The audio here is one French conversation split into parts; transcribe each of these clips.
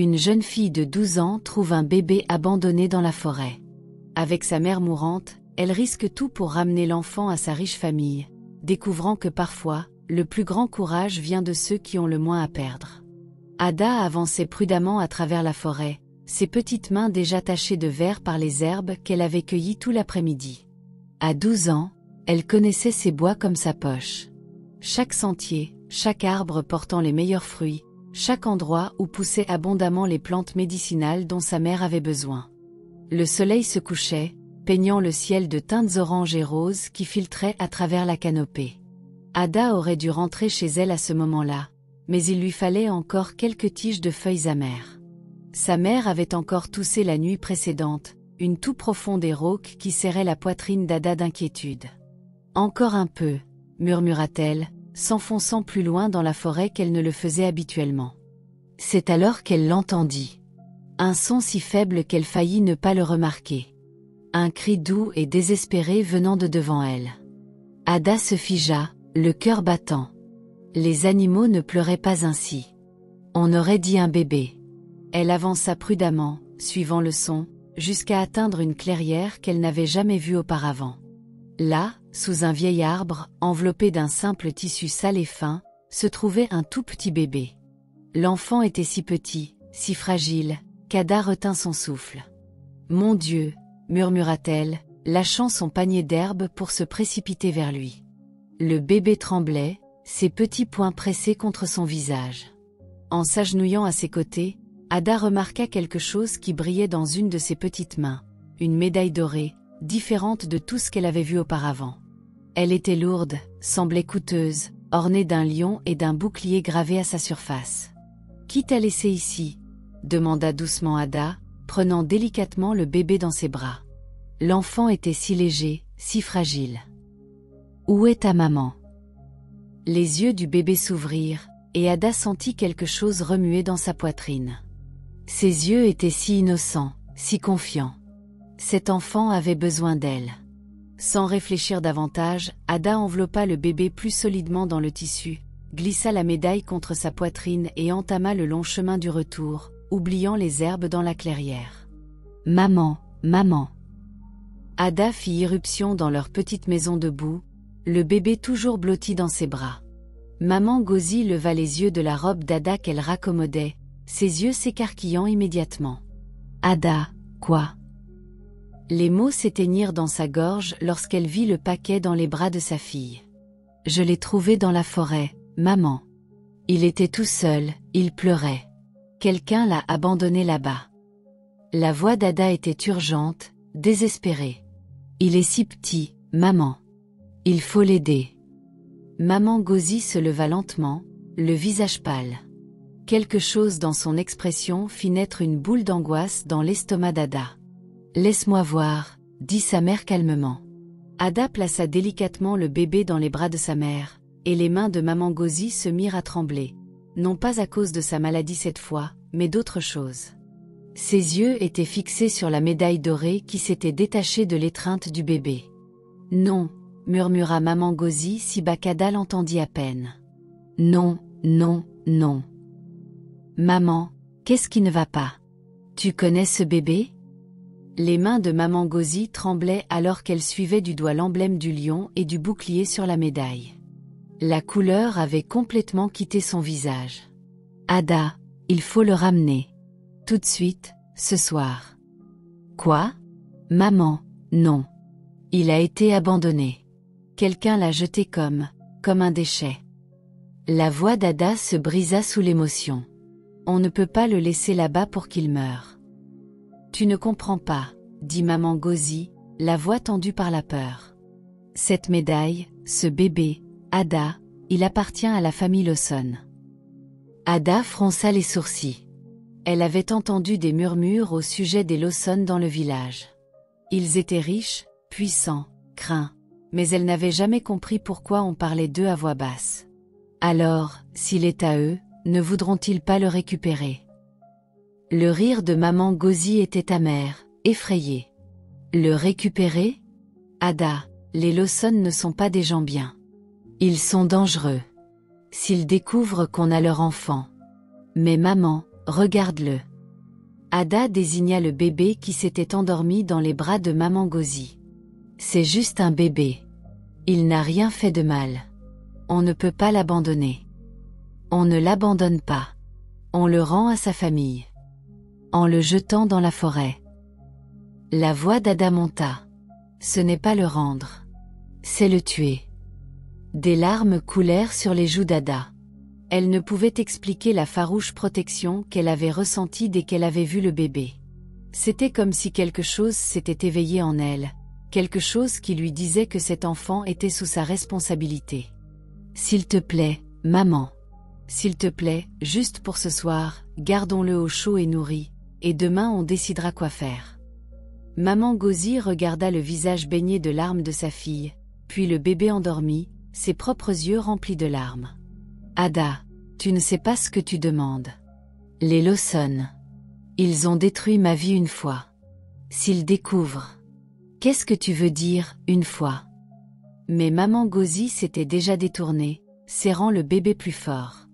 Une jeune fille de 12 ans trouve un bébé abandonné dans la forêt. Avec sa mère mourante, elle risque tout pour ramener l'enfant à sa riche famille, découvrant que parfois, le plus grand courage vient de ceux qui ont le moins à perdre. Ada avançait prudemment à travers la forêt, ses petites mains déjà tachées de vert par les herbes qu'elle avait cueillies tout l'après-midi. À 12 ans, elle connaissait ces bois comme sa poche. Chaque sentier, chaque arbre portant les meilleurs fruits, chaque endroit où poussaient abondamment les plantes médicinales dont sa mère avait besoin. Le soleil se couchait, peignant le ciel de teintes oranges et roses qui filtraient à travers la canopée. Ada aurait dû rentrer chez elle à ce moment-là, mais il lui fallait encore quelques tiges de feuilles amères. Sa mère avait encore toussé la nuit précédente, une toux profonde et rauque qui serrait la poitrine d'Ada d'inquiétude. « Encore un peu », murmura-t-elle, s'enfonçant plus loin dans la forêt qu'elle ne le faisait habituellement. C'est alors qu'elle l'entendit. Un son si faible qu'elle faillit ne pas le remarquer. Un cri doux et désespéré venant de devant elle. Ada se figea, le cœur battant. Les animaux ne pleuraient pas ainsi. On aurait dit un bébé. Elle avança prudemment, suivant le son, jusqu'à atteindre une clairière qu'elle n'avait jamais vue auparavant. Là, sous un vieil arbre, enveloppé d'un simple tissu sale et fin, se trouvait un tout petit bébé. L'enfant était si petit, si fragile, qu'Ada retint son souffle. « Mon Dieu !» murmura-t-elle, lâchant son panier d'herbe pour se précipiter vers lui. Le bébé tremblait, ses petits poings pressés contre son visage. En s'agenouillant à ses côtés, Ada remarqua quelque chose qui brillait dans une de ses petites mains, une médaille dorée, différente de tout ce qu'elle avait vu auparavant. Elle était lourde, semblait coûteuse, ornée d'un lion et d'un bouclier gravé à sa surface. « Qui t'a laissé ici ?» demanda doucement Ada, prenant délicatement le bébé dans ses bras. L'enfant était si léger, si fragile. « Où est ta maman ?» Les yeux du bébé s'ouvrirent, et Ada sentit quelque chose remuer dans sa poitrine. Ses yeux étaient si innocents, si confiants. Cet enfant avait besoin d'elle. Sans réfléchir davantage, Ada enveloppa le bébé plus solidement dans le tissu, glissa la médaille contre sa poitrine et entama le long chemin du retour, oubliant les herbes dans la clairière. « Maman, maman !» Ada fit irruption dans leur petite maison de boue, le bébé toujours blotti dans ses bras. Maman Gauzy leva les yeux de la robe d'Ada qu'elle raccommodait, ses yeux s'écarquillant immédiatement. « Ada, quoi ?» Les mots s'éteignirent dans sa gorge lorsqu'elle vit le paquet dans les bras de sa fille. « Je l'ai trouvé dans la forêt, maman. Il était tout seul, il pleurait. Quelqu'un l'a abandonné là-bas. » La voix d'Ada était urgente, désespérée. « Il est si petit, maman. Il faut l'aider. » Maman Gauzy se leva lentement, le visage pâle. Quelque chose dans son expression fit naître une boule d'angoisse dans l'estomac d'Ada. « Laisse-moi voir », dit sa mère calmement. Ada plaça délicatement le bébé dans les bras de sa mère, et les mains de maman Gauzy se mirent à trembler, non pas à cause de sa maladie cette fois, mais d'autre chose. Ses yeux étaient fixés sur la médaille dorée qui s'était détachée de l'étreinte du bébé. « Non », murmura maman Gauzy si bas qu'Ada l'entendit à peine. « Non, non, non. » « Maman, qu'est-ce qui ne va pas? Tu connais ce bébé ?» Les mains de maman Gauzy tremblaient alors qu'elle suivait du doigt l'emblème du lion et du bouclier sur la médaille. La couleur avait complètement quitté son visage. « Ada, il faut le ramener. Tout de suite, ce soir. »« Quoi ? Maman, non. Il a été abandonné. Quelqu'un l'a jeté comme un déchet. » La voix d'Ada se brisa sous l'émotion. « On ne peut pas le laisser là-bas pour qu'il meure. »« Tu ne comprends pas, » dit maman Gauzy, la voix tendue par la peur. « Cette médaille, ce bébé, Ada, il appartient à la famille Lawson. » Ada fronça les sourcils. Elle avait entendu des murmures au sujet des Lawson dans le village. Ils étaient riches, puissants, craints, mais elle n'avait jamais compris pourquoi on parlait d'eux à voix basse. Alors, s'il est à eux, ne voudront-ils pas le récupérer? Le rire de maman Gauzy était amer, effrayé. Le récupérer? Ada, les Lawson ne sont pas des gens bien. Ils sont dangereux. S'ils découvrent qu'on a leur enfant. Mais maman, regarde-le. Ada désigna le bébé qui s'était endormi dans les bras de maman Gozi. C'est juste un bébé. Il n'a rien fait de mal. On ne peut pas l'abandonner. On ne l'abandonne pas. On le rend à sa famille. En le jetant dans la forêt. La voix d'Ada monta. Ce n'est pas le rendre. C'est le tuer. Des larmes coulèrent sur les joues d'Ada. Elle ne pouvait expliquer la farouche protection qu'elle avait ressentie dès qu'elle avait vu le bébé. C'était comme si quelque chose s'était éveillé en elle, quelque chose qui lui disait que cet enfant était sous sa responsabilité. S'il te plaît, maman. S'il te plaît, juste pour ce soir, gardons-le au chaud et nourri, et demain on décidera quoi faire. Maman Gozi regarda le visage baigné de larmes de sa fille, puis le bébé endormi, ses propres yeux remplis de larmes. Ada, tu ne sais pas ce que tu demandes. Les Lawson. Ils ont détruit ma vie une fois. S'ils découvrent. Qu'est-ce que tu veux dire, une fois? Mais maman Gozi s'était déjà détournée, serrant le bébé plus fort.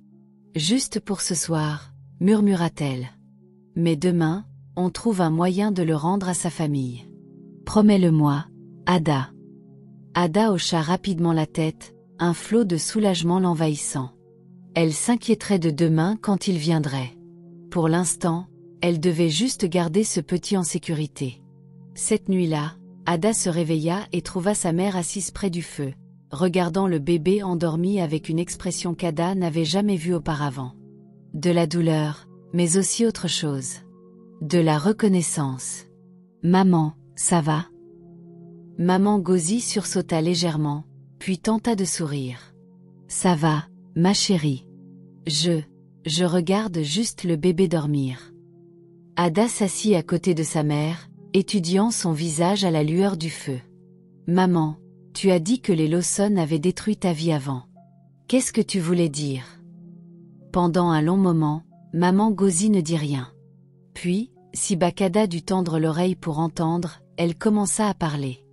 Juste pour ce soir, murmura-t-elle. Mais demain, on trouve un moyen de le rendre à sa famille. Promets-le-moi, Ada. Ada hocha rapidement la tête, un flot de soulagement l'envahissant. Elle s'inquiéterait de demain quand il viendrait. Pour l'instant, elle devait juste garder ce petit en sécurité. Cette nuit-là, Ada se réveilla et trouva sa mère assise près du feu, regardant le bébé endormi avec une expression qu'Ada n'avait jamais vue auparavant. De la douleur, mais aussi autre chose. De la reconnaissance. Maman, ça va? Maman Gozi sursauta légèrement, puis tenta de sourire. Ça va, ma chérie. Je regarde juste le bébé dormir. Ada s'assit à côté de sa mère, étudiant son visage à la lueur du feu. Maman, tu as dit que les Lawson avaient détruit ta vie avant. Qu'est-ce que tu voulais dire? Pendant un long moment, maman Gozi ne dit rien. Puis, si Bakada dut tendre l'oreille pour entendre, elle commença à parler.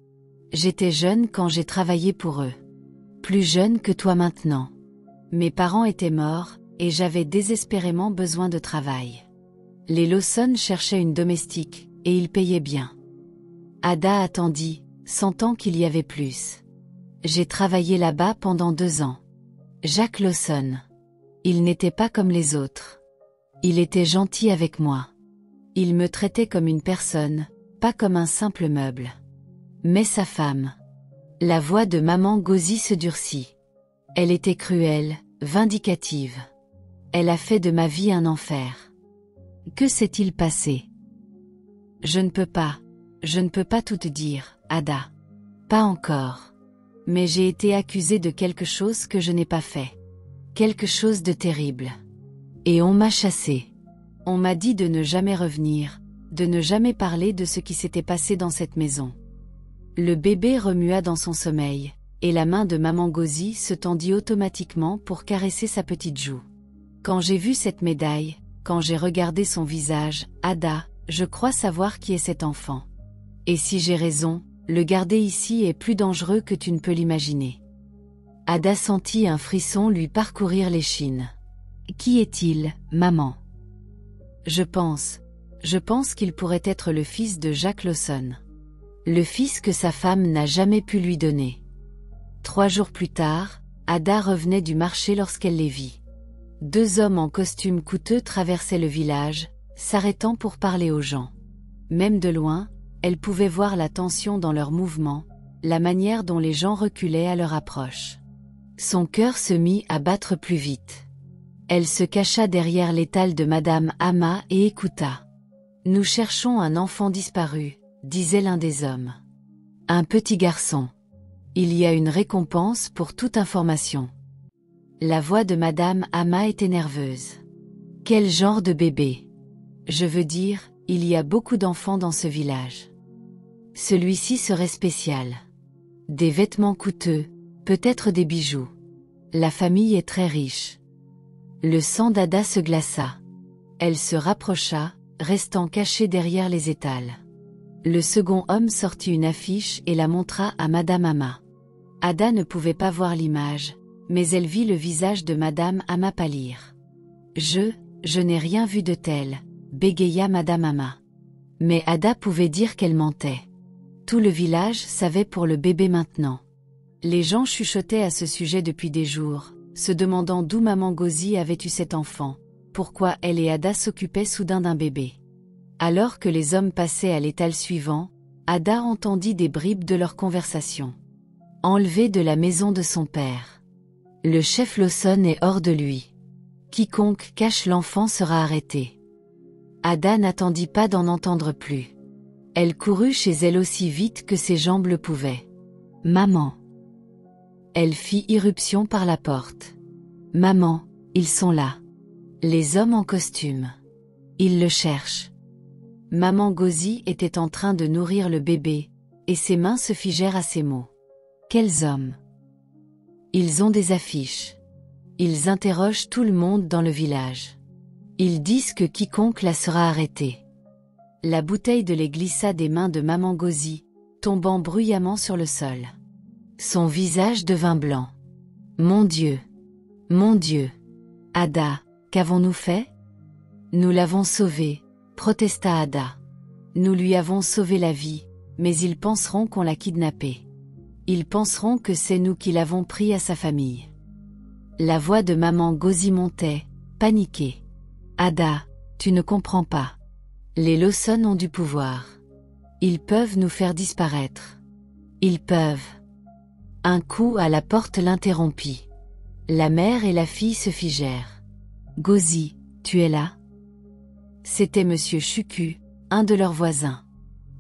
J'étais jeune quand j'ai travaillé pour eux. Plus jeune que toi maintenant. Mes parents étaient morts, et j'avais désespérément besoin de travail. Les Lawson cherchaient une domestique, et ils payaient bien. Ada attendit, sentant qu'il y avait plus. J'ai travaillé là-bas pendant 2 ans. Jacques Lawson. Il n'était pas comme les autres. Il était gentil avec moi. Il me traitait comme une personne, pas comme un simple meuble. Mais sa femme. La voix de maman Gozi se durcit. Elle était cruelle, vindicative. Elle a fait de ma vie un enfer. Que s'est-il passé? Je ne peux pas tout te dire, Ada. Pas encore. Mais j'ai été accusée de quelque chose que je n'ai pas fait. Quelque chose de terrible. Et on m'a chassée. On m'a dit de ne jamais revenir, de ne jamais parler de ce qui s'était passé dans cette maison. Le bébé remua dans son sommeil, et la main de maman Gozi se tendit automatiquement pour caresser sa petite joue. Quand j'ai vu cette médaille, quand j'ai regardé son visage, Ada, je crois savoir qui est cet enfant. Et si j'ai raison, le garder ici est plus dangereux que tu ne peux l'imaginer. Ada sentit un frisson lui parcourir l'échine. Qui est-il, maman? Je pense qu'il pourrait être le fils de Jacques Lawson. Le fils que sa femme n'a jamais pu lui donner. 3 jours plus tard, Ada revenait du marché lorsqu'elle les vit. 2 hommes en costume coûteux traversaient le village, s'arrêtant pour parler aux gens. Même de loin, elle pouvait voir la tension dans leurs mouvements, la manière dont les gens reculaient à leur approche. Son cœur se mit à battre plus vite. Elle se cacha derrière l'étal de Madame Ama et écouta. « Nous cherchons un enfant disparu », disait l'un des hommes. « Un petit garçon. Il y a une récompense pour toute information. » La voix de Madame Ama était nerveuse. « Quel genre de bébé? Je veux dire, il y a beaucoup d'enfants dans ce village. Celui-ci serait spécial. Des vêtements coûteux, peut-être des bijoux. La famille est très riche. » Le sang d'Ada se glaça. Elle se rapprocha, restant cachée derrière les étals. Le second homme sortit une affiche et la montra à Madame Ama. Ada ne pouvait pas voir l'image, mais elle vit le visage de Madame Ama pâlir. « je n'ai rien vu de tel, bégaya Madame Ama. Mais Ada pouvait dire qu'elle mentait. Tout le village savait pour le bébé maintenant. Les gens chuchotaient à ce sujet depuis des jours, se demandant d'où Maman Gauzy avait eu cet enfant, pourquoi elle et Ada s'occupaient soudain d'un bébé. Alors que les hommes passaient à l'étal suivant, Ada entendit des bribes de leur conversation. Enlevé de la maison de son père. Le chef Lawson est hors de lui. Quiconque cache l'enfant sera arrêté. Ada n'attendit pas d'en entendre plus. Elle courut chez elle aussi vite que ses jambes le pouvaient. Maman. Elle fit irruption par la porte. Maman, ils sont là. Les hommes en costume. Ils le cherchent. Maman Gauzy était en train de nourrir le bébé, et ses mains se figèrent à ces mots. Quels hommes? Ils ont des affiches. Ils interrogent tout le monde dans le village. Ils disent que quiconque la sera arrêté. La bouteille de lait glissa des mains de Maman Gauzy, tombant bruyamment sur le sol. Son visage devint blanc. Mon Dieu! Mon Dieu! Ada, qu'avons-nous fait? Nous l'avons sauvée, protesta Ada. Nous lui avons sauvé la vie, mais ils penseront qu'on l'a kidnappée. Ils penseront que c'est nous qui l'avons pris à sa famille. La voix de Maman Gauzy montait, paniquée. Ada, tu ne comprends pas. Les Lawson ont du pouvoir. Ils peuvent nous faire disparaître. Ils peuvent. Un coup à la porte l'interrompit. La mère et la fille se figèrent. Gauzy, tu es là? C'était Monsieur Chucu, un de leurs voisins.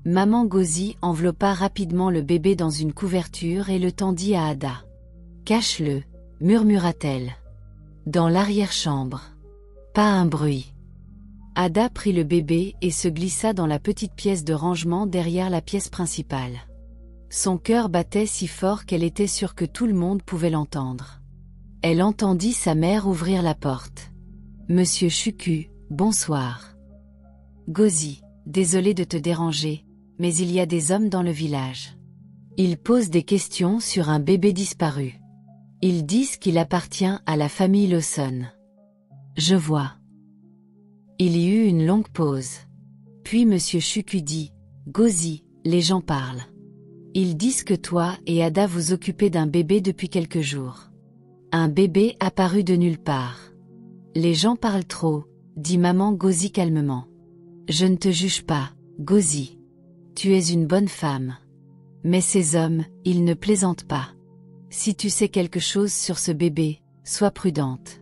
Maman Gauzy enveloppa rapidement le bébé dans une couverture et le tendit à Ada. Cache-le, murmura-t-elle. Dans l'arrière-chambre. Pas un bruit. Ada prit le bébé et se glissa dans la petite pièce de rangement derrière la pièce principale. Son cœur battait si fort qu'elle était sûre que tout le monde pouvait l'entendre. Elle entendit sa mère ouvrir la porte. Monsieur Chucu, bonsoir. Gauzy, désolé de te déranger, mais il y a des hommes dans le village. Ils posent des questions sur un bébé disparu. Ils disent qu'il appartient à la famille Lawson. Je vois. Il y eut une longue pause. Puis Monsieur Chucu dit, Gauzy, les gens parlent. Ils disent que toi et Ada vous occupez d'un bébé depuis quelques jours. Un bébé apparu de nulle part. Les gens parlent trop, dit Maman Gauzy calmement. Je ne te juge pas, Gauzy. Tu es une bonne femme. Mais ces hommes, ils ne plaisantent pas. Si tu sais quelque chose sur ce bébé, sois prudente.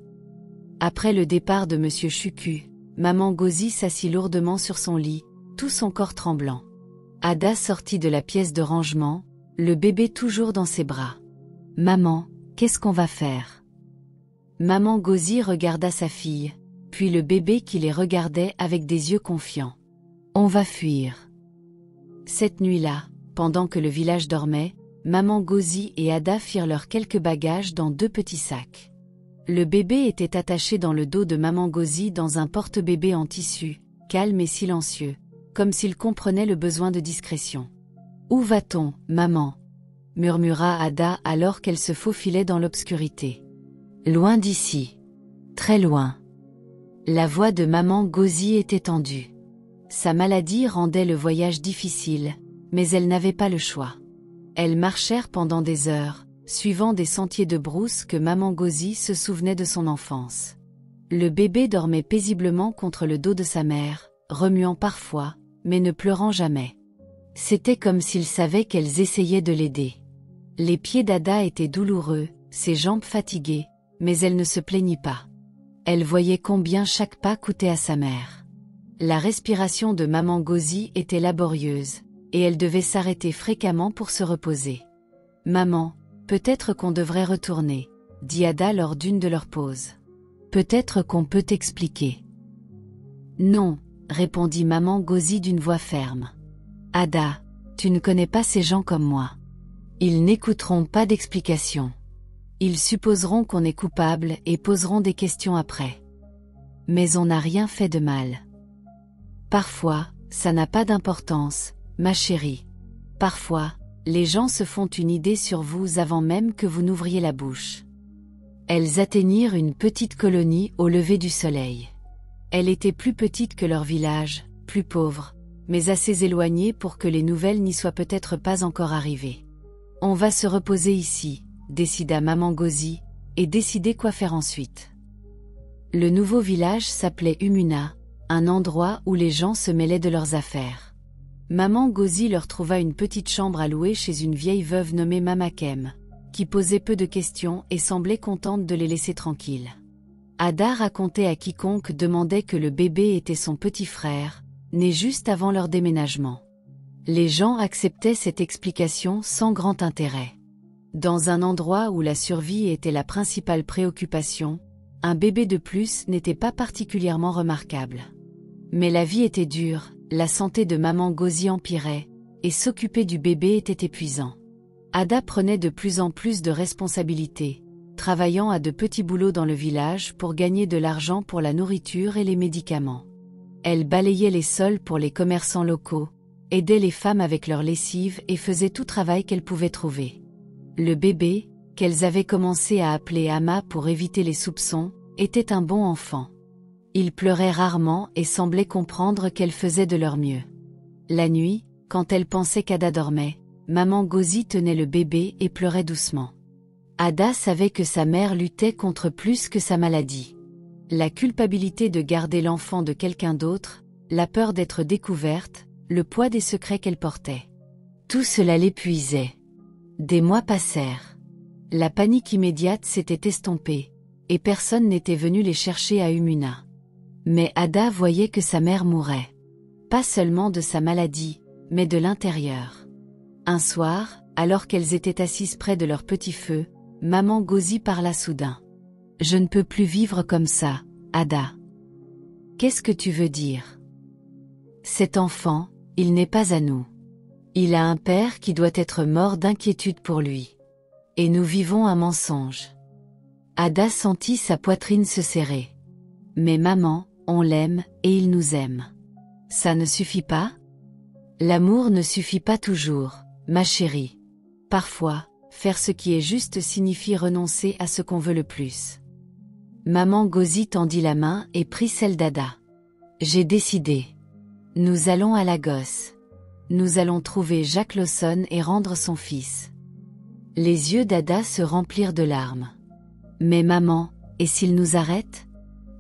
Après le départ de Monsieur Chucu, Maman Gauzy s'assit lourdement sur son lit, tout son corps tremblant. Ada sortit de la pièce de rangement, le bébé toujours dans ses bras. Maman, qu'est-ce qu'on va faire? Maman Gauzy regarda sa fille, puis le bébé qui les regardait avec des yeux confiants. On va fuir. Cette nuit-là, pendant que le village dormait, Maman Gauzy et Ada firent leurs quelques bagages dans 2 petits sacs. Le bébé était attaché dans le dos de Maman Gauzy dans un porte-bébé en tissu, calme et silencieux, comme s'il comprenait le besoin de discrétion. « Où va-t-on, maman » murmura Ada alors qu'elle se faufilait dans l'obscurité. « Loin d'ici. Très loin. » La voix de Maman Gauzy était tendue. Sa maladie rendait le voyage difficile, mais elle n'avait pas le choix. Elles marchèrent pendant des heures, suivant des sentiers de brousse que Maman Gauzy se souvenait de son enfance. Le bébé dormait paisiblement contre le dos de sa mère, remuant parfois, mais ne pleurant jamais. C'était comme s'il savait qu'elles essayaient de l'aider. Les pieds d'Ada étaient douloureux, ses jambes fatiguées, mais elle ne se plaignit pas. Elle voyait combien chaque pas coûtait à sa mère. La respiration de Maman Gauzy était laborieuse, et elle devait s'arrêter fréquemment pour se reposer. « Maman, peut-être qu'on devrait retourner, » dit Ada lors d'une de leurs pauses. « Peut-être qu'on peut t'expliquer. »« Non, » répondit Maman Gauzy d'une voix ferme. « Ada, tu ne connais pas ces gens comme moi. Ils n'écouteront pas d'explications. Ils supposeront qu'on est coupable et poseront des questions après. Mais on n'a rien fait de mal. Parfois, ça n'a pas d'importance, ma chérie. Parfois, les gens se font une idée sur vous avant même que vous n'ouvriez la bouche. » Elles atteignirent une petite colonie au lever du soleil. Elle était plus petite que leur village, plus pauvre, mais assez éloignée pour que les nouvelles n'y soient peut-être pas encore arrivées. On va se reposer ici, décida maman Gozi, et décider quoi faire ensuite. Le nouveau village s'appelait Umuna, un endroit où les gens se mêlaient de leurs affaires. Maman Gozi leur trouva une petite chambre à louer chez une vieille veuve nommée Mama Kem, qui posait peu de questions et semblait contente de les laisser tranquilles. Ada racontait à quiconque demandait que le bébé était son petit frère, né juste avant leur déménagement. Les gens acceptaient cette explication sans grand intérêt. Dans un endroit où la survie était la principale préoccupation, un bébé de plus n'était pas particulièrement remarquable. Mais la vie était dure, la santé de maman Gozi empirait, et s'occuper du bébé était épuisant. Ada prenait de plus en plus de responsabilités, travaillant à de petits boulots dans le village pour gagner de l'argent pour la nourriture et les médicaments. Elle balayait les sols pour les commerçants locaux, aidait les femmes avec leur lessive et faisait tout travail qu'elle pouvait trouver. Le bébé, qu'elles avaient commencé à appeler Ama pour éviter les soupçons, était un bon enfant. Il pleurait rarement et semblait comprendre qu'elle faisait de leur mieux. La nuit, quand elle pensait qu'Ada dormait, maman Gozi tenait le bébé et pleurait doucement. Ada savait que sa mère luttait contre plus que sa maladie. La culpabilité de garder l'enfant de quelqu'un d'autre, la peur d'être découverte, le poids des secrets qu'elle portait. Tout cela l'épuisait. Des mois passèrent. La panique immédiate s'était estompée, et personne n'était venu les chercher à Umuna. Mais Ada voyait que sa mère mourait. Pas seulement de sa maladie, mais de l'intérieur. Un soir, alors qu'elles étaient assises près de leur petit feu, maman Gozi parla soudain. « Je ne peux plus vivre comme ça, Ada. »« Qu'est-ce que tu veux dire ? » ?»« Cet enfant, il n'est pas à nous. Il a un père qui doit être mort d'inquiétude pour lui. Et nous vivons un mensonge. » Ada sentit sa poitrine se serrer. « Mais maman, on l'aime et il nous aime. Ça ne suffit pas ? » ?»« L'amour ne suffit pas toujours, ma chérie. Parfois, faire ce qui est juste signifie renoncer à ce qu'on veut le plus. » Maman Gozi tendit la main et prit celle d'Ada. « J'ai décidé. Nous allons à Lagos. Nous allons trouver Jacques Lawson et rendre son fils. » Les yeux d'Ada se remplirent de larmes. « Mais maman, et s'il nous arrête ?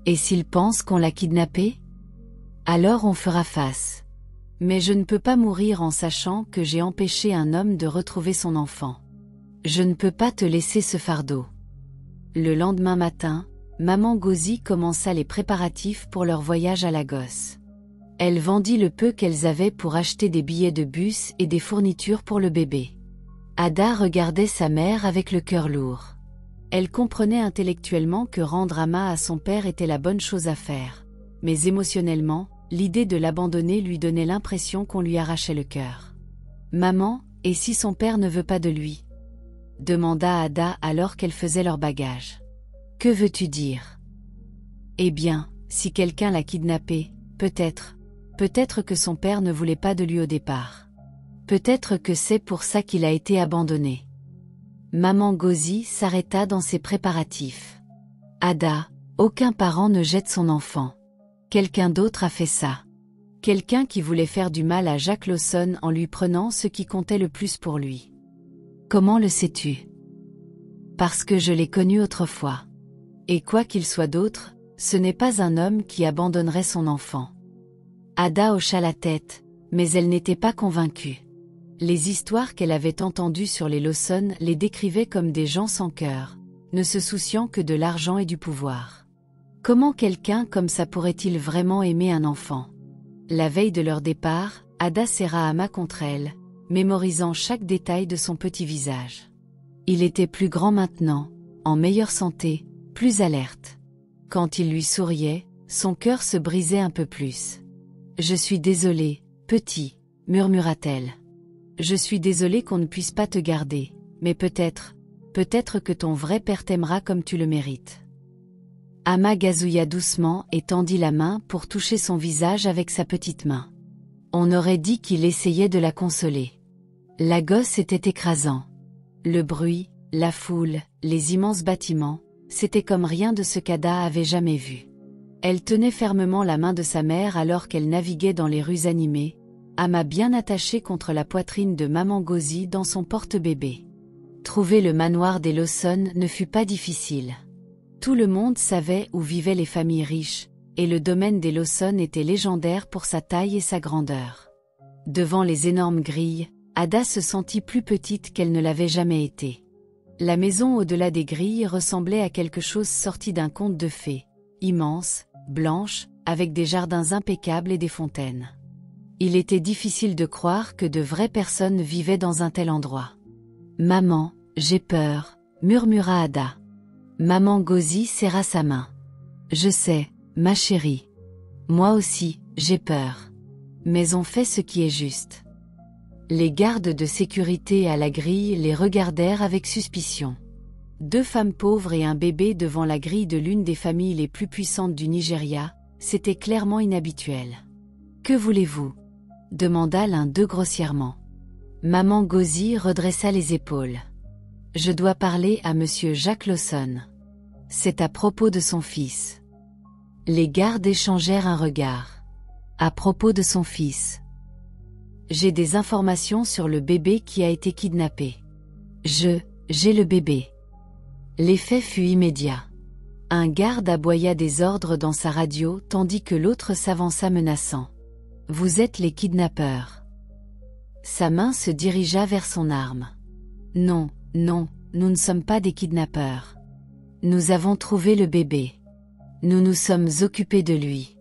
Et s'il pense qu'on l'a kidnappé ? Alors on fera face. Mais je ne peux pas mourir en sachant que j'ai empêché un homme de retrouver son enfant. Je ne peux pas te laisser ce fardeau. » Le lendemain matin, maman Gozi commença les préparatifs pour leur voyage à Lagos. Elle vendit le peu qu'elles avaient pour acheter des billets de bus et des fournitures pour le bébé. Ada regardait sa mère avec le cœur lourd. Elle comprenait intellectuellement que rendre Ama à son père était la bonne chose à faire, mais émotionnellement, l'idée de l'abandonner lui donnait l'impression qu'on lui arrachait le cœur. « Maman, et si son père ne veut pas de lui ?» demanda Ada alors qu'elle faisait leur bagage. « Que veux-tu dire ? » « Eh bien, si quelqu'un l'a kidnappé, peut-être que son père ne voulait pas de lui au départ. Peut-être que c'est pour ça qu'il a été abandonné. » Maman Gozi s'arrêta dans ses préparatifs. « Ada, aucun parent ne jette son enfant. Quelqu'un d'autre a fait ça. Quelqu'un qui voulait faire du mal à Jacques Lawson en lui prenant ce qui comptait le plus pour lui. Comment le sais-tu ? Parce que je l'ai connu autrefois. Et quoi qu'il soit d'autre, ce n'est pas un homme qui abandonnerait son enfant. » Ada hocha la tête, mais elle n'était pas convaincue. Les histoires qu'elle avait entendues sur les Lawson les décrivaient comme des gens sans cœur, ne se souciant que de l'argent et du pouvoir. Comment quelqu'un comme ça pourrait-il vraiment aimer un enfant ? La veille de leur départ, Ada serra Ama contre elle, mémorisant chaque détail de son petit visage. Il était plus grand maintenant, en meilleure santé, plus alerte. Quand il lui souriait, son cœur se brisait un peu plus. « Je suis désolée, petit, » murmura-t-elle. « Je suis désolée qu'on ne puisse pas te garder, mais peut-être que ton vrai père t'aimera comme tu le mérites. » Ama gazouilla doucement et tendit la main pour toucher son visage avec sa petite main. On aurait dit qu'il essayait de la consoler. Lagos était écrasant. Le bruit, la foule, les immenses bâtiments, c'était comme rien de ce qu'Ada avait jamais vu. Elle tenait fermement la main de sa mère alors qu'elle naviguait dans les rues animées, Ama bien attachée contre la poitrine de maman Gozi dans son porte-bébé. Trouver le manoir des Lawson ne fut pas difficile. Tout le monde savait où vivaient les familles riches, et le domaine des Lawson était légendaire pour sa taille et sa grandeur. Devant les énormes grilles, Ada se sentit plus petite qu'elle ne l'avait jamais été. La maison au-delà des grilles ressemblait à quelque chose sorti d'un conte de fées, immense, blanche, avec des jardins impeccables et des fontaines. Il était difficile de croire que de vraies personnes vivaient dans un tel endroit. « Maman, j'ai peur », murmura Ada. Maman Gozi serra sa main. « Je sais, ma chérie. Moi aussi, j'ai peur. Mais on fait ce qui est juste. » Les gardes de sécurité à la grille les regardèrent avec suspicion. 2 femmes pauvres et un bébé devant la grille de l'une des familles les plus puissantes du Nigeria, c'était clairement inhabituel. « Que voulez-vous » demanda l'un d'eux grossièrement. Maman Gozi redressa les épaules. « Je dois parler à monsieur Jacques Lawson. C'est à propos de son fils. » Les gardes échangèrent un regard. « À propos de son fils. J'ai des informations sur le bébé qui a été kidnappé. J'ai le bébé. » L'effet fut immédiat. Un garde aboya des ordres dans sa radio tandis que l'autre s'avança menaçant. « Vous êtes les kidnappeurs. » Sa main se dirigea vers son arme. « Non, non, nous ne sommes pas des kidnappeurs. Nous avons trouvé le bébé. Nous nous sommes occupés de lui.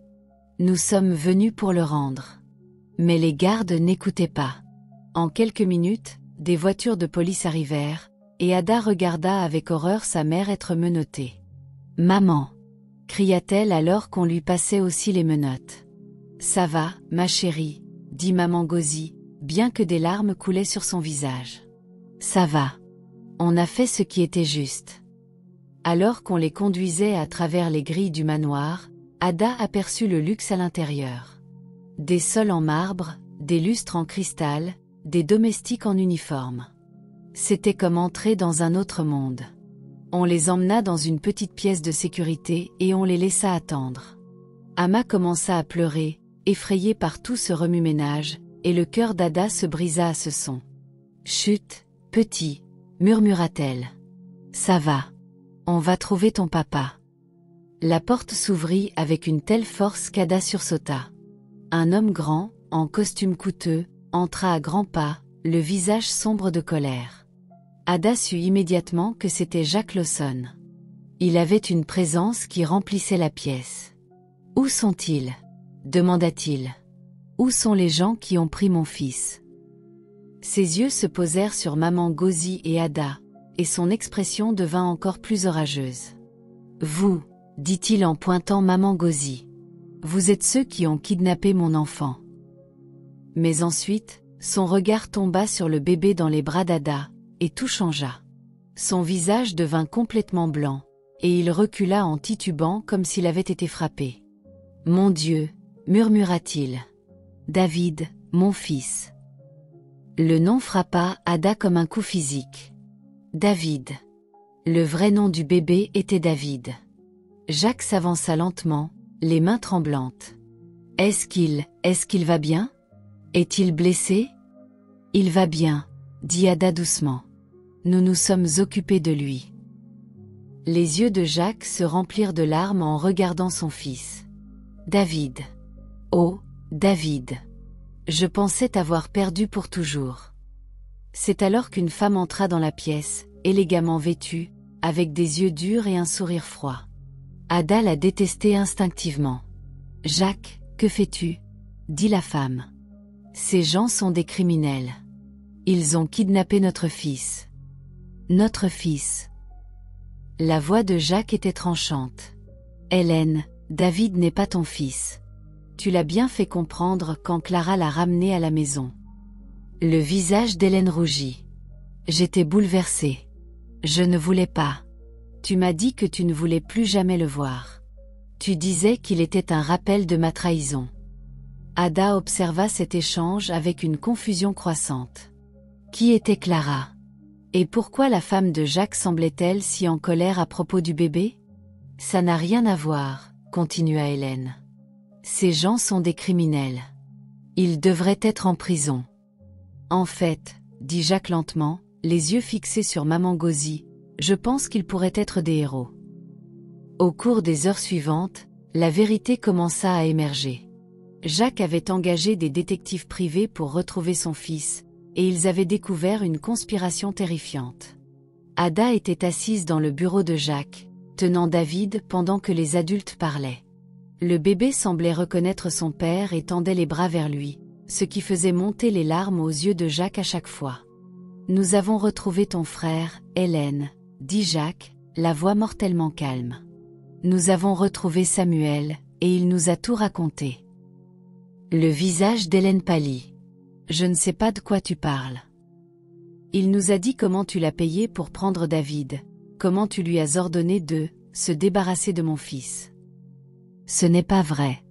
Nous sommes venus pour le rendre. » Mais les gardes n'écoutaient pas. En quelques minutes, des voitures de police arrivèrent, et Ada regarda avec horreur sa mère être menottée. « Maman !» cria-t-elle alors qu'on lui passait aussi les menottes. « Ça va, ma chérie » dit maman Gozi, bien que des larmes coulaient sur son visage. « Ça va. On a fait ce qui était juste. » Alors qu'on les conduisait à travers les grilles du manoir, Ada aperçut le luxe à l'intérieur. Des sols en marbre, des lustres en cristal, des domestiques en uniforme. C'était comme entrer dans un autre monde. On les emmena dans une petite pièce de sécurité et on les laissa attendre. Ama commença à pleurer, effrayée par tout ce remue-ménage, et le cœur d'Ada se brisa à ce son. « Chut, petit » murmura-t-elle. « Ça va. On va trouver ton papa. » La porte s'ouvrit avec une telle force qu'Ada sursauta. Un homme grand, en costume coûteux, entra à grands pas, le visage sombre de colère. Ada sut immédiatement que c'était Jacques Lawson. Il avait une présence qui remplissait la pièce. « Où sont-ils » demanda-t-il. « Où sont les gens qui ont pris mon fils ?» Ses yeux se posèrent sur maman Gozi et Ada, et son expression devint encore plus orageuse. « Vous, » dit-il en pointant maman Gozi. « Vous êtes ceux qui ont kidnappé mon enfant. » Mais ensuite, son regard tomba sur le bébé dans les bras d'Ada, et tout changea. Son visage devint complètement blanc, et il recula en titubant comme s'il avait été frappé. « Mon Dieu » murmura-t-il. « David, mon fils. » Le nom frappa Ada comme un coup physique. David. Le vrai nom du bébé était David. Jacques s'avança lentement, les mains tremblantes. « Est-ce qu'il va bien? Est-il blessé? » « Il va bien, » dit Ada doucement. « Nous nous sommes occupés de lui. » Les yeux de Jacques se remplirent de larmes en regardant son fils. « David. Oh, David. Je pensais t'avoir perdu pour toujours. » C'est alors qu'une femme entra dans la pièce, élégamment vêtue, avec des yeux durs et un sourire froid. Ada la détestait instinctivement. « Jacques, que fais-tu » dit la femme. « Ces gens sont des criminels. Ils ont kidnappé notre fils. » « Notre fils. » La voix de Jacques était tranchante. « Hélène, David n'est pas ton fils. Tu l'as bien fait comprendre quand Clara l'a ramené à la maison. » Le visage d'Hélène rougit. « J'étais bouleversée. Je ne voulais pas. Tu m'as dit que tu ne voulais plus jamais le voir. Tu disais qu'il était un rappel de ma trahison. » Ada observa cet échange avec une confusion croissante. Qui était Clara? Et pourquoi la femme de Jacques semblait-elle si en colère à propos du bébé? Ça n'a rien à voir, continua Hélène. Ces gens sont des criminels. Ils devraient être en prison. En fait, dit Jacques lentement, les yeux fixés sur maman Gauzy, je pense qu'ils pourraient être des héros. Au cours des heures suivantes, la vérité commença à émerger. Jacques avait engagé des détectives privés pour retrouver son fils, et ils avaient découvert une conspiration terrifiante. Ada était assise dans le bureau de Jacques, tenant David pendant que les adultes parlaient. Le bébé semblait reconnaître son père et tendait les bras vers lui, ce qui faisait monter les larmes aux yeux de Jacques à chaque fois. « Nous avons retrouvé ton frère, Hélène, » dit Jacques, la voix mortellement calme. « Nous avons retrouvé Samuel, et il nous a tout raconté. » Le visage d'Hélène pâlit. « Je ne sais pas de quoi tu parles. » Il nous a dit comment tu l'as payé pour prendre David, comment tu lui as ordonné de se débarrasser de mon fils. Ce n'est pas vrai.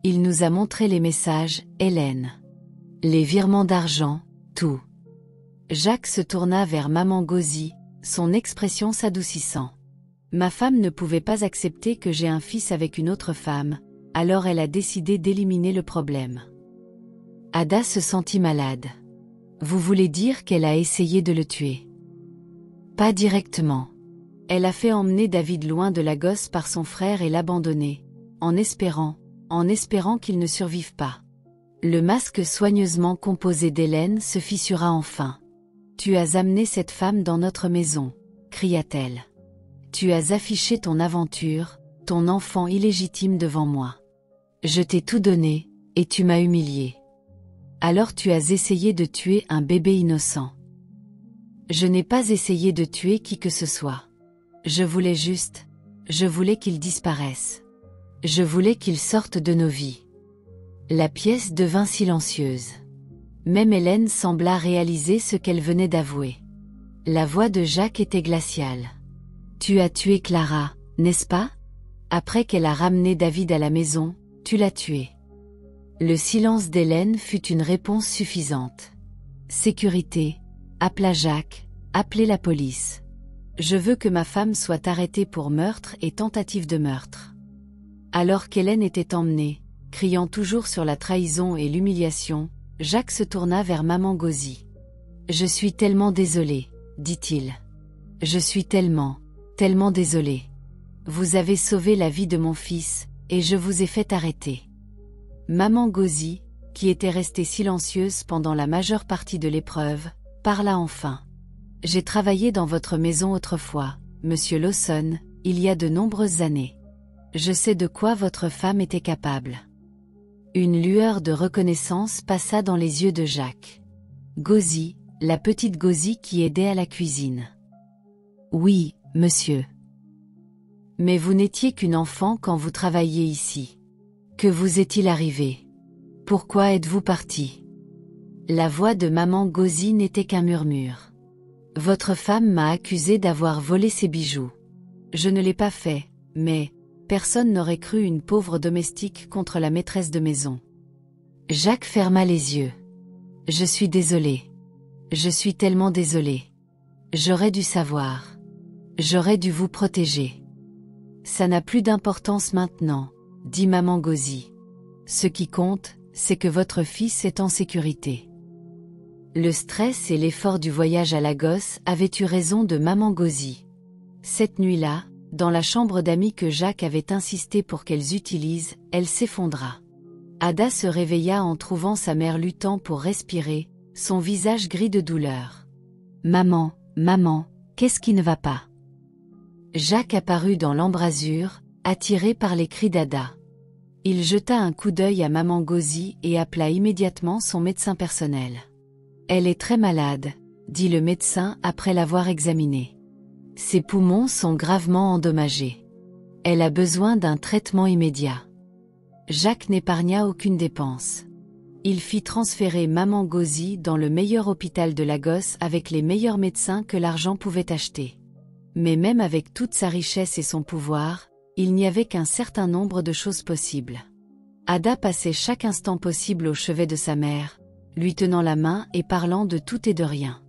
Il nous a montré les messages, Hélène. Les virements d'argent, tout. Jacques se tourna vers maman Gauzy, son expression s'adoucissant. Ma femme ne pouvait pas accepter que j'ai un fils avec une autre femme, alors elle a décidé d'éliminer le problème. Ada se sentit malade. Vous voulez dire qu'elle a essayé de le tuer? Pas directement. Elle a fait emmener David loin de la gosse par son frère et l'abandonner, en espérant qu'il ne survive pas. Le masque soigneusement composé d'Hélène se fissura enfin. Tu as amené cette femme dans notre maison, cria-t-elle. Tu as affiché ton aventure, ton enfant illégitime devant moi. Je t'ai tout donné, et tu m'as humilié. Alors tu as essayé de tuer un bébé innocent. Je n'ai pas essayé de tuer qui que ce soit. Je voulais qu'il disparaisse. Je voulais qu'il sorte de nos vies. La pièce devint silencieuse. Même Hélène sembla réaliser ce qu'elle venait d'avouer. La voix de Jacques était glaciale. Tu as tué Clara, n'est-ce pas? Après qu'elle a ramené David à la maison, tu l'as tué. Le silence d'Hélène fut une réponse suffisante. Sécurité, appela Jacques, appelez la police. Je veux que ma femme soit arrêtée pour meurtre et tentative de meurtre. Alors qu'Hélène était emmenée, criant toujours sur la trahison et l'humiliation, Jacques se tourna vers maman Gauzy. Je suis tellement désolé, dit-il. Je suis tellement désolé. Vous avez sauvé la vie de mon fils, et je vous ai fait arrêter. Maman Gauzy, qui était restée silencieuse pendant la majeure partie de l'épreuve, parla enfin. J'ai travaillé dans votre maison autrefois, monsieur Lawson, il y a de nombreuses années. Je sais de quoi votre femme était capable. Une lueur de reconnaissance passa dans les yeux de Jacques. Gauzy, la petite Gauzy qui aidait à la cuisine. Oui, monsieur. Mais vous n'étiez qu'une enfant quand vous travailliez ici. Que vous est-il arrivé? Pourquoi êtes-vous parti? La voix de maman Gauzy n'était qu'un murmure. Votre femme m'a accusé d'avoir volé ses bijoux. Je ne l'ai pas fait, mais personne n'aurait cru une pauvre domestique contre la maîtresse de maison. Jacques ferma les yeux. Je suis désolé. Je suis tellement désolé. J'aurais dû savoir. J'aurais dû vous protéger. Ça n'a plus d'importance maintenant, dit maman Gauzy. Ce qui compte, c'est que votre fils est en sécurité. Le stress et l'effort du voyage à Lagos avaient eu raison de maman Gauzy. Cette nuit-là, dans la chambre d'amis que Jacques avait insisté pour qu'elles utilisent, elle s'effondra. Ada se réveilla en trouvant sa mère luttant pour respirer, son visage gris de douleur. « Maman, maman, qu'est-ce qui ne va pas ?» Jacques apparut dans l'embrasure, attiré par les cris d'Ada. Il jeta un coup d'œil à maman Gauzy et appela immédiatement son médecin personnel. « Elle est très malade, » dit le médecin après l'avoir examinée. « Ses poumons sont gravement endommagés. Elle a besoin d'un traitement immédiat. » Jacques n'épargna aucune dépense. Il fit transférer maman Gauzy dans le meilleur hôpital de Lagos avec les meilleurs médecins que l'argent pouvait acheter. Mais même avec toute sa richesse et son pouvoir, il n'y avait qu'un certain nombre de choses possibles. Ada passait chaque instant possible au chevet de sa mère, lui tenant la main et parlant de tout et de rien.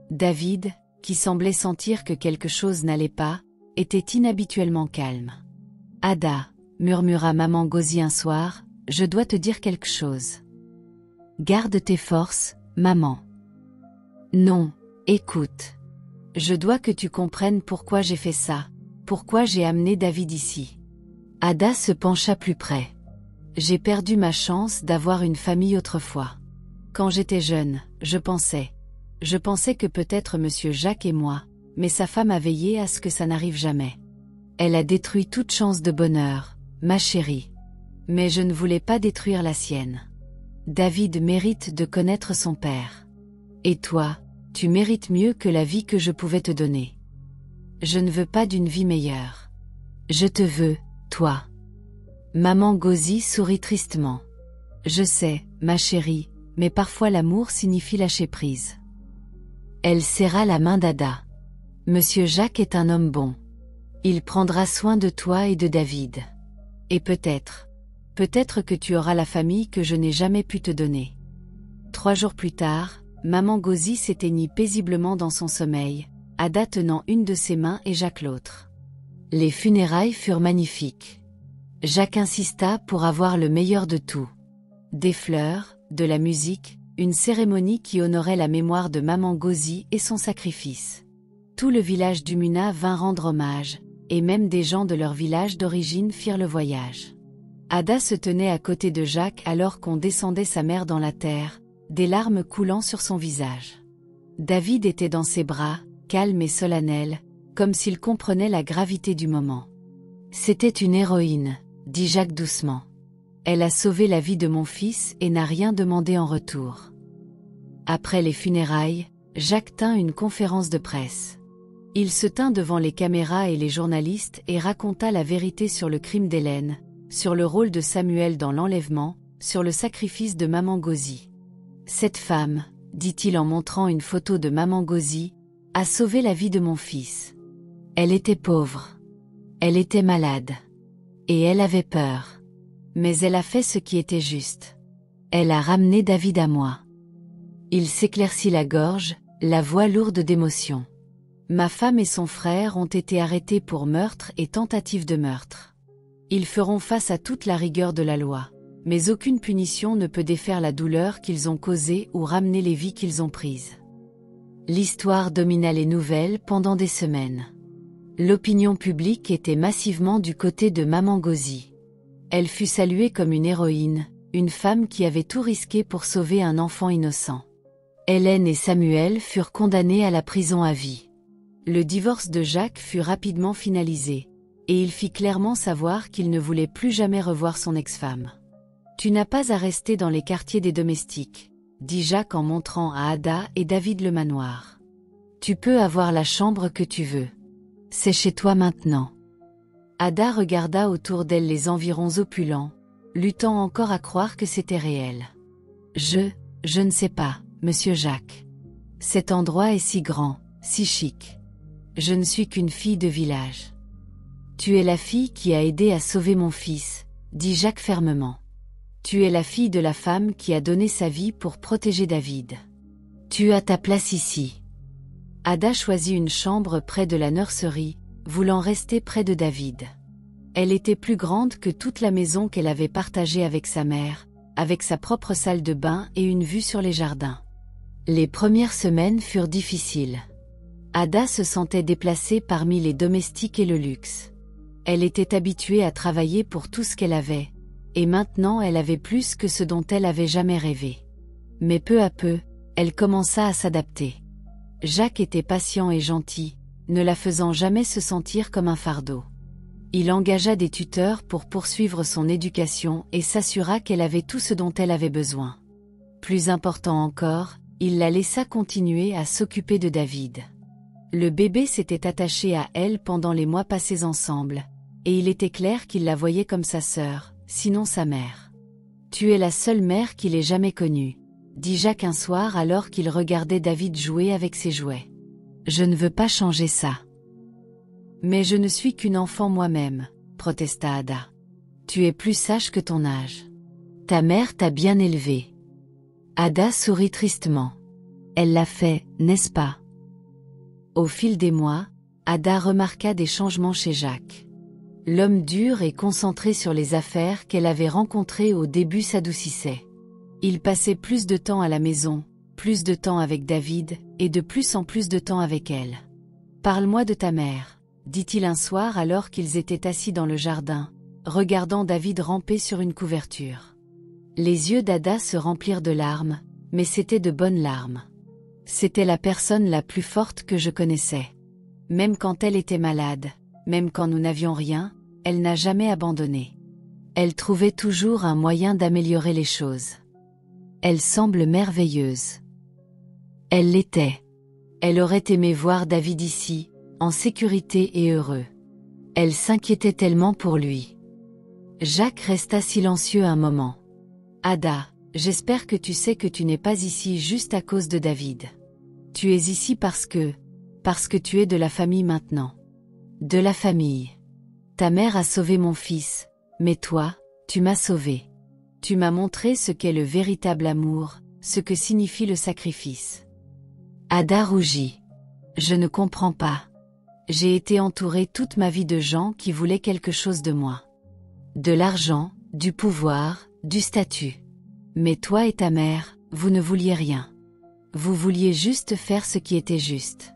David, qui semblait sentir que quelque chose n'allait pas, était inhabituellement calme. « Ada, murmura maman Gauzy un soir, je dois te dire quelque chose. Garde tes forces, maman. Non, écoute. Je dois que tu comprennes pourquoi j'ai fait ça, pourquoi j'ai amené David ici. Ada se pencha plus près. J'ai perdu ma chance d'avoir une famille autrefois. Quand j'étais jeune, je pensais que peut-être monsieur Jacques et moi, mais sa femme a veillé à ce que ça n'arrive jamais. Elle a détruit toute chance de bonheur, ma chérie. Mais je ne voulais pas détruire la sienne. David mérite de connaître son père. Et toi, tu mérites mieux que la vie que je pouvais te donner. Je ne veux pas d'une vie meilleure. Je te veux, toi. Maman Gauzy sourit tristement. Je sais, ma chérie, mais parfois l'amour signifie lâcher prise. Elle serra la main d'Ada. Monsieur Jacques est un homme bon. Il prendra soin de toi et de David. Et peut-être que tu auras la famille que je n'ai jamais pu te donner. 3 jours plus tard, maman Gauzy s'éteignit paisiblement dans son sommeil, Ada tenant une de ses mains et Jacques l'autre. Les funérailles furent magnifiques. Jacques insista pour avoir le meilleur de tout. Des fleurs, de la musique, une cérémonie qui honorait la mémoire de maman Gauzy et son sacrifice. Tout le village d'Umuna vint rendre hommage, et même des gens de leur village d'origine firent le voyage. Ada se tenait à côté de Jacques alors qu'on descendait sa mère dans la terre, des larmes coulant sur son visage. David était dans ses bras, calme et solennel, comme s'il comprenait la gravité du moment. « C'était une héroïne », dit Jacques doucement. « Elle a sauvé la vie de mon fils et n'a rien demandé en retour. » Après les funérailles, Jacques tint une conférence de presse. Il se tint devant les caméras et les journalistes et raconta la vérité sur le crime d'Hélène, sur le rôle de Samuel dans l'enlèvement, sur le sacrifice de maman Gauzy. « Cette femme, dit-il en montrant une photo de maman Gauzy, a sauvé la vie de mon fils. Elle était pauvre. Elle était malade. Et elle avait peur. Mais elle a fait ce qui était juste. Elle a ramené David à moi. » Il s'éclaircit la gorge, la voix lourde d'émotion. « Ma femme et son frère ont été arrêtés pour meurtre et tentative de meurtre. Ils feront face à toute la rigueur de la loi, mais aucune punition ne peut défaire la douleur qu'ils ont causée ou ramener les vies qu'ils ont prises. » L'histoire domina les nouvelles pendant des semaines. L'opinion publique était massivement du côté de maman Gauzy. Elle fut saluée comme une héroïne, une femme qui avait tout risqué pour sauver un enfant innocent. Hélène et Samuel furent condamnés à la prison à vie. Le divorce de Jacques fut rapidement finalisé, et il fit clairement savoir qu'il ne voulait plus jamais revoir son ex-femme. « Tu n'as pas à rester dans les quartiers des domestiques, » dit Jacques en montrant à Ada et David le manoir. « Tu peux avoir la chambre que tu veux. C'est chez toi maintenant. » Ada regarda autour d'elle les environs opulents, luttant encore à croire que c'était réel. « Je ne sais pas, monsieur Jacques. Cet endroit est si grand, si chic. Je ne suis qu'une fille de village. »« Tu es la fille qui a aidé à sauver mon fils, » dit Jacques fermement. « Tu es la fille de la femme qui a donné sa vie pour protéger David. Tu as ta place ici. » Ada choisit une chambre près de la nurserie, voulant rester près de David. Elle était plus grande que toute la maison qu'elle avait partagée avec sa mère, avec sa propre salle de bain et une vue sur les jardins. Les premières semaines furent difficiles. Ada se sentait déplacée parmi les domestiques et le luxe. Elle était habituée à travailler pour tout ce qu'elle avait, et maintenant elle avait plus que ce dont elle avait jamais rêvé. Mais peu à peu, elle commença à s'adapter. Jacques était patient et gentil, ne la faisant jamais se sentir comme un fardeau. Il engagea des tuteurs pour poursuivre son éducation et s'assura qu'elle avait tout ce dont elle avait besoin. Plus important encore, il la laissa continuer à s'occuper de David. Le bébé s'était attaché à elle pendant les mois passés ensemble, et il était clair qu'il la voyait comme sa sœur, sinon sa mère. « Tu es la seule mère qu'il ait jamais connue, » dit Jacques un soir alors qu'il regardait David jouer avec ses jouets. « Je ne veux pas changer ça. »« Mais je ne suis qu'une enfant moi-même, » protesta Ada. « Tu es plus sage que ton âge. Ta mère t'a bien élevée. » Ada sourit tristement. Elle l'a fait, n'est-ce pas? Au fil des mois, Ada remarqua des changements chez Jacques. L'homme dur et concentré sur les affaires qu'elle avait rencontrées au début s'adoucissait. Il passait plus de temps à la maison, plus de temps avec David, et de plus en plus de temps avec elle. « Parle-moi de ta mère », dit-il un soir alors qu'ils étaient assis dans le jardin, regardant David ramper sur une couverture. Les yeux d'Ada se remplirent de larmes, mais c'étaient de bonnes larmes. C'était la personne la plus forte que je connaissais. Même quand elle était malade, même quand nous n'avions rien, elle n'a jamais abandonné. Elle trouvait toujours un moyen d'améliorer les choses. Elle semble merveilleuse. Elle l'était. Elle aurait aimé voir David ici, en sécurité et heureux. Elle s'inquiétait tellement pour lui. Jacques resta silencieux un moment. « Ada, j'espère que tu sais que tu n'es pas ici juste à cause de David. Tu es ici parce que tu es de la famille maintenant. De la famille. Ta mère a sauvé mon fils, mais toi, tu m'as sauvé. Tu m'as montré ce qu'est le véritable amour, ce que signifie le sacrifice. » Ada rougit. « Je ne comprends pas. J'ai été entourée toute ma vie de gens qui voulaient quelque chose de moi. De l'argent, du pouvoir, du statut. Mais toi et ta mère, vous ne vouliez rien. Vous vouliez juste faire ce qui était juste. »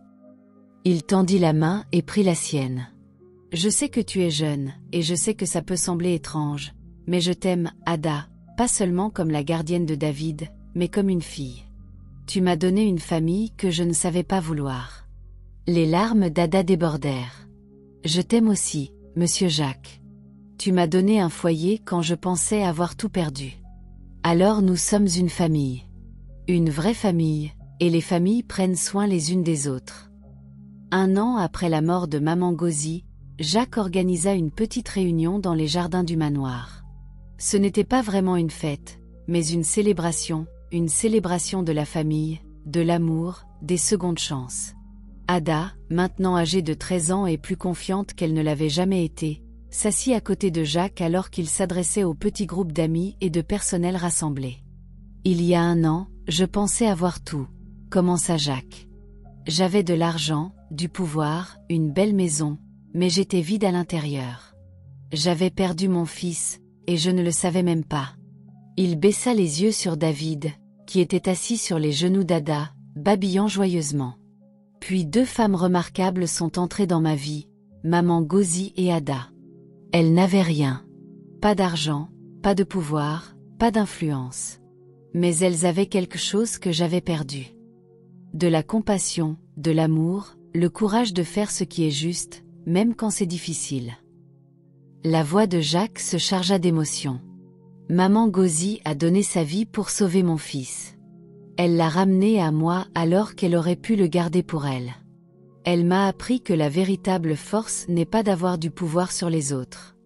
Il tendit la main et prit la sienne. « Je sais que tu es jeune, et je sais que ça peut sembler étrange, mais je t'aime, Ada, pas seulement comme la gardienne de David, mais comme une fille. Tu m'as donné une famille que je ne savais pas vouloir. » Les larmes d'Ada débordèrent. « Je t'aime aussi, Monsieur Jacques. Tu m'as donné un foyer quand je pensais avoir tout perdu. Alors nous sommes une famille. Une vraie famille, et les familles prennent soin les unes des autres. » Un an après la mort de Maman Gauzy, Jacques organisa une petite réunion dans les jardins du manoir. Ce n'était pas vraiment une fête, mais une célébration de la famille, de l'amour, des secondes chances. Ada, maintenant âgée de 13 ans et plus confiante qu'elle ne l'avait jamais été, s'assit à côté de Jacques alors qu'il s'adressait au petit groupe d'amis et de personnel rassemblés. « Il y a un an, je pensais avoir tout, » commença Jacques. « J'avais de l'argent, du pouvoir, une belle maison, mais j'étais vide à l'intérieur. J'avais perdu mon fils, et je ne le savais même pas. » Il baissa les yeux sur David, qui était assis sur les genoux d'Ada, babillant joyeusement. Puis deux femmes remarquables sont entrées dans ma vie, Maman Gauzy et Ada. Elles n'avaient rien. Pas d'argent, pas de pouvoir, pas d'influence. Mais elles avaient quelque chose que j'avais perdu. De la compassion, de l'amour, le courage de faire ce qui est juste, même quand c'est difficile. La voix de Jacques se chargea d'émotion. Maman Gauzy a donné sa vie pour sauver mon fils. Elle l'a ramené à moi alors qu'elle aurait pu le garder pour elle. Elle m'a appris que la véritable force n'est pas d'avoir du pouvoir sur les autres.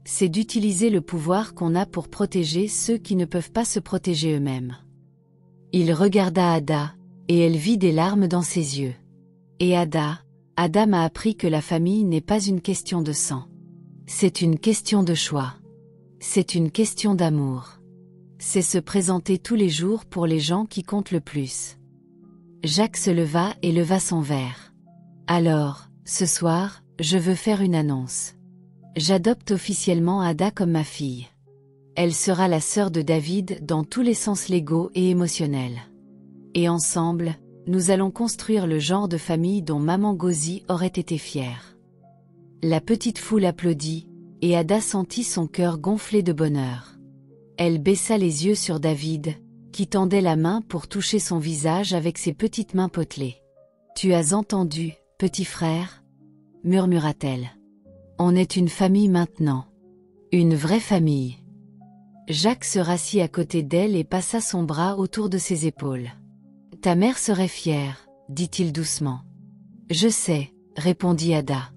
C'est d'utiliser le pouvoir qu'on a pour protéger ceux qui ne peuvent pas se protéger eux-mêmes. » Il regarda Ada, et elle vit des larmes dans ses yeux. Et Ada m'a appris que la famille n'est pas une question de sang. C'est une question de choix. C'est une question d'amour. C'est se présenter tous les jours pour les gens qui comptent le plus. Jacques se leva et leva son verre. « Alors, ce soir, je veux faire une annonce. J'adopte officiellement Ada comme ma fille. Elle sera la sœur de David dans tous les sens légaux et émotionnels. Et ensemble, nous allons construire le genre de famille dont Maman Gauzy aurait été fière. » La petite foule applaudit, et Ada sentit son cœur gonfler de bonheur. Elle baissa les yeux sur David, qui tendait la main pour toucher son visage avec ses petites mains potelées. « Tu as entendu, petit frère ?» murmura-t-elle. « On est une famille maintenant. Une vraie famille. » Jacques se rassit à côté d'elle et passa son bras autour de ses épaules. « Ta mère serait fière, » dit-il doucement. « Je sais, » répondit Ada.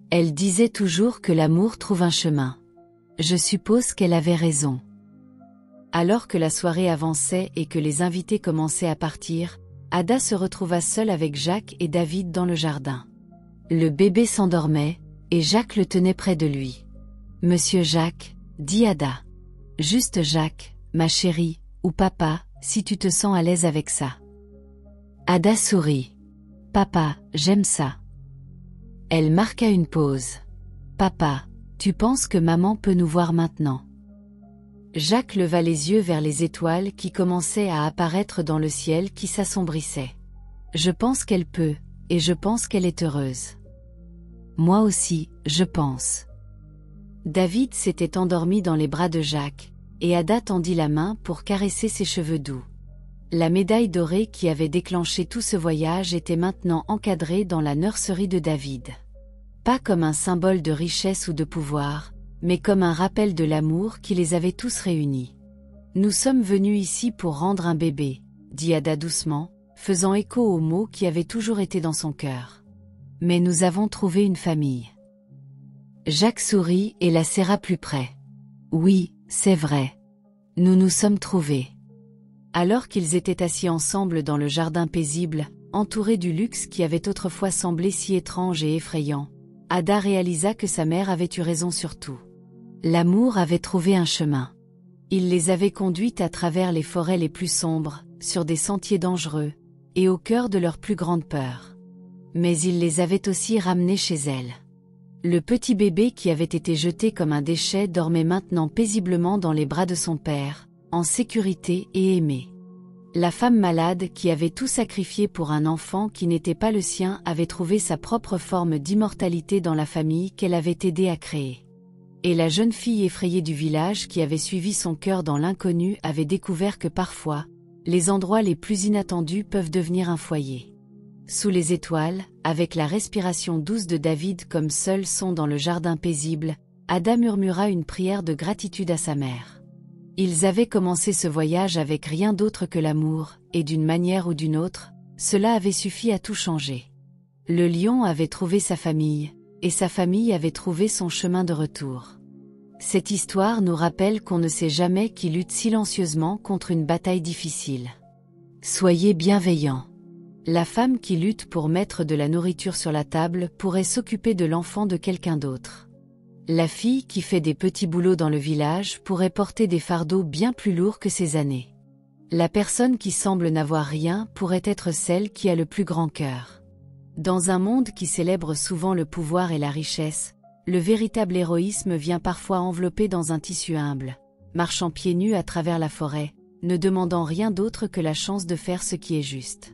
Elle disait toujours que l'amour trouve un chemin. Je suppose qu'elle avait raison. Alors que la soirée avançait et que les invités commençaient à partir, Ada se retrouva seule avec Jacques et David dans le jardin. Le bébé s'endormait, et Jacques le tenait près de lui. « Monsieur Jacques, » dit Ada. « Juste Jacques, ma chérie, ou papa, si tu te sens à l'aise avec ça. » Ada sourit. « Papa, j'aime ça. » Elle marqua une pause. « Papa, Tu penses que maman peut nous voir maintenant? Jacques leva les yeux vers les étoiles qui commençaient à apparaître dans le ciel qui s'assombrissait. Je pense qu'elle peut, et je pense qu'elle est heureuse. Moi aussi, je pense. David s'était endormi dans les bras de Jacques, et Ada tendit la main pour caresser ses cheveux doux. La médaille dorée qui avait déclenché tout ce voyage était maintenant encadrée dans la nurserie de David. Pas comme un symbole de richesse ou de pouvoir, mais comme un rappel de l'amour qui les avait tous réunis. Nous sommes venus ici pour rendre un bébé, dit Ada doucement, faisant écho aux mots qui avaient toujours été dans son cœur. Mais nous avons trouvé une famille. Jacques sourit et la serra plus près. Oui, c'est vrai. Nous nous sommes trouvés. Alors qu'ils étaient assis ensemble dans le jardin paisible, entourés du luxe qui avait autrefois semblé si étrange et effrayant, Ada réalisa que sa mère avait eu raison sur tout. L'amour avait trouvé un chemin. Il les avait conduites à travers les forêts les plus sombres, sur des sentiers dangereux, et au cœur de leur plus grande peur. Mais il les avait aussi ramenées chez elle. Le petit bébé qui avait été jeté comme un déchet dormait maintenant paisiblement dans les bras de son père, en sécurité et aimé. La femme malade qui avait tout sacrifié pour un enfant qui n'était pas le sien avait trouvé sa propre forme d'immortalité dans la famille qu'elle avait aidé à créer. Et la jeune fille effrayée du village qui avait suivi son cœur dans l'inconnu avait découvert que parfois, les endroits les plus inattendus peuvent devenir un foyer. Sous les étoiles, avec la respiration douce de David comme seul son dans le jardin paisible, Ada murmura une prière de gratitude à sa mère. Ils avaient commencé ce voyage avec rien d'autre que l'amour, et d'une manière ou d'une autre, cela avait suffi à tout changer. Le lion avait trouvé sa famille, et sa famille avait trouvé son chemin de retour. Cette histoire nous rappelle qu'on ne sait jamais qui lutte silencieusement contre une bataille difficile. Soyez bienveillants. La femme qui lutte pour mettre de la nourriture sur la table pourrait s'occuper de l'enfant de quelqu'un d'autre. La fille qui fait des petits boulots dans le village pourrait porter des fardeaux bien plus lourds que ses années. La personne qui semble n'avoir rien pourrait être celle qui a le plus grand cœur. Dans un monde qui célèbre souvent le pouvoir et la richesse, le véritable héroïsme vient parfois enveloppé dans un tissu humble, marchant pieds nus à travers la forêt, ne demandant rien d'autre que la chance de faire ce qui est juste.